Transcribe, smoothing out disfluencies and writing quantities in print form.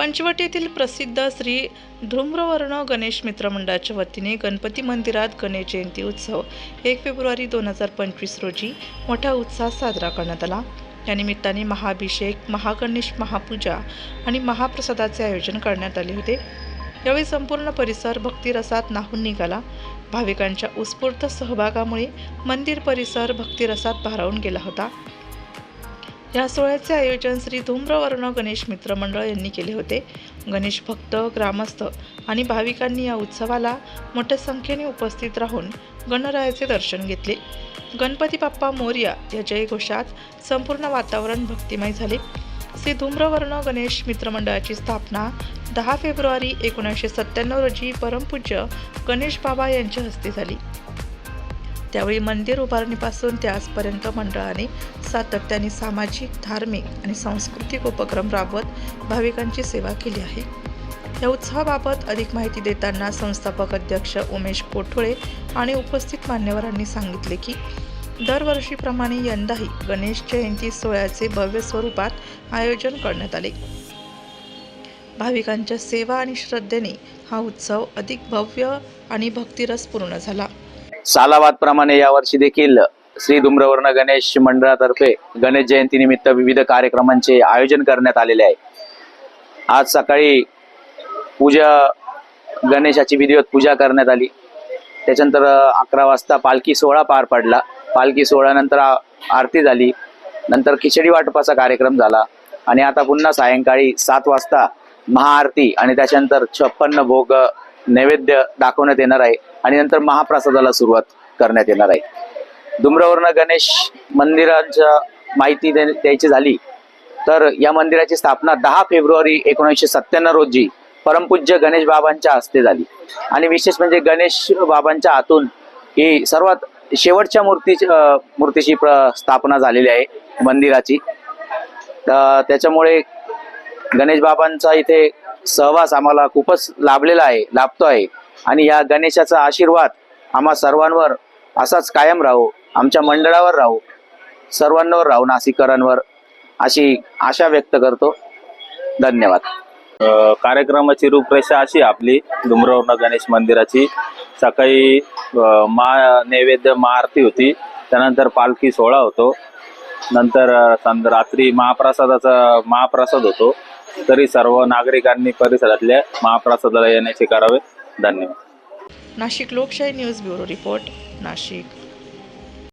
पंचवटी येथील प्रसिद्ध श्री धूम्रवर्ण गणेश मित्र मंडळाच्या वतीने गणपती मंदिरात गणेश जयंती उत्सव 1 फेब्रुवारी 2025 रोजी मोठ्या उत्साहात साजरा करण्यात आला। या निमित्ताने महाअभिषेक, महागणेश महापूजा आणि महाप्रसादाचे आयोजन करण्यात आले होते। यावेळी संपूर्ण परिसर भक्तिरसात न्हाऊन निघाला। भाविकांच्या उत्स्फूर्त सहभागामुळे मंदिर परिसर भक्तिरसात भारावून गेला होता। या सोहळ्याचे आयोजन श्री धूम्रवर्ण गणेश मित्र मंडळ यांनी केले होते। गणेश भक्त, ग्रामस्थ आणि भाविकांनी या उत्सवाला मोठ्या संख्येने उपस्थित राहून गणरायाचे दर्शन घेतले। गणपती बाप्पा मोरया या जयघोषात संपूर्ण वातावरण भक्तिमय झाले। श्री धूम्रवर्ण गणेश मित्र मंडळाची स्थापना 10 फेब्रुवारी 1997 रोजी परमपूज्य गणेश बाबा यांच्या हस्ते झाली। त्यावेळी मंदिर उभारणीपासून ते आजपर्यंत मंडळाने सातत्याने सामाजिक, धार्मिक आणि सांस्कृतिक उपक्रम राबवत भाविकांची सेवा केली आहे। या उत्सवाबाबत अधिक माहिती देताना संस्थापक अध्यक्ष उमेश कोठोळे आणि उपस्थित मान्यवरांनी सांगितले की दरवर्षीप्रमाणे यंदाही गणेश जयंती सोहळ्याचे भव्य स्वरूपात आयोजन करण्यात आले। भाविकांच्या सेवा आणि श्रद्धेने हा उत्सव अधिक भव्य आणि भक्तिरसपूर्ण झाला। सालाबाद प्रमाणे यावर्षी देखील श्री धूम्रवर्ण गणेश मंडळातर्फे गणेश जयंती निमित्त विविध कार्यक्रमांचे आयोजन करण्यात आलेले आहे। आज सकाळी गणेशाची विधिवत पूजा करण्यात आली। त्याच्यानंतर 11 वाजता पालखी सोहळा पार पडला। पालखी सोहळ्यानंतर आरती झाली, नंतर खिचडी वाटपाचा कार्यक्रम झाला आणि आता पुन्हा सायंकाळी 7 वाजता महाआरती आणि त्याच्यानंतर 56 भोग नैवेद्य दाखवण्यात येणार आहे आणि नंतर महाप्रसादाला सुरुवात करण्यात येणार आहे। धूम्रवर्ण गणेश मंदिराच्या माहिती द्यायची झाली तर या मंदिराची स्थापना 10 फेब्रुवारी 1997 रोजी परमपूज्य गणेश बाबांच्या हस्ते झाली आणि विशेष म्हणजे गणेश बाबांच्या हातून ही सर्वात शेवटच्या मूर्तीची स्थापना झालेली आहे मंदिराची। त्याच्यामुळे गणेश बाबांचा इथे सहवास आम्हाला खूपच लाभतो आहे आणि या गणेशाचा आशीर्वाद आम्हा सर्वांवर असाच कायम राहू, आमच्या मंडळावर राहू, सर्वांवर राहू, नाशिककरांवर, अशी आशा व्यक्त करतो। धन्यवाद। कार्यक्रमाची रूपरेषा अशी आपली धूम्रवर्ण गणेश मंदिराची सकाळी नैवेद्य महाआरती होती, त्यानंतर पालखी सोहळा होतो, नंतर रात्री महाप्रसाद होतो। तरी सर्व नागरिकांनी परिसरातल्या महाप्रसादाला येण्याचे करावे। धन्यवाद। नाशिक लोकशाही न्यूज ब्युरो रिपोर्ट, नाशिक।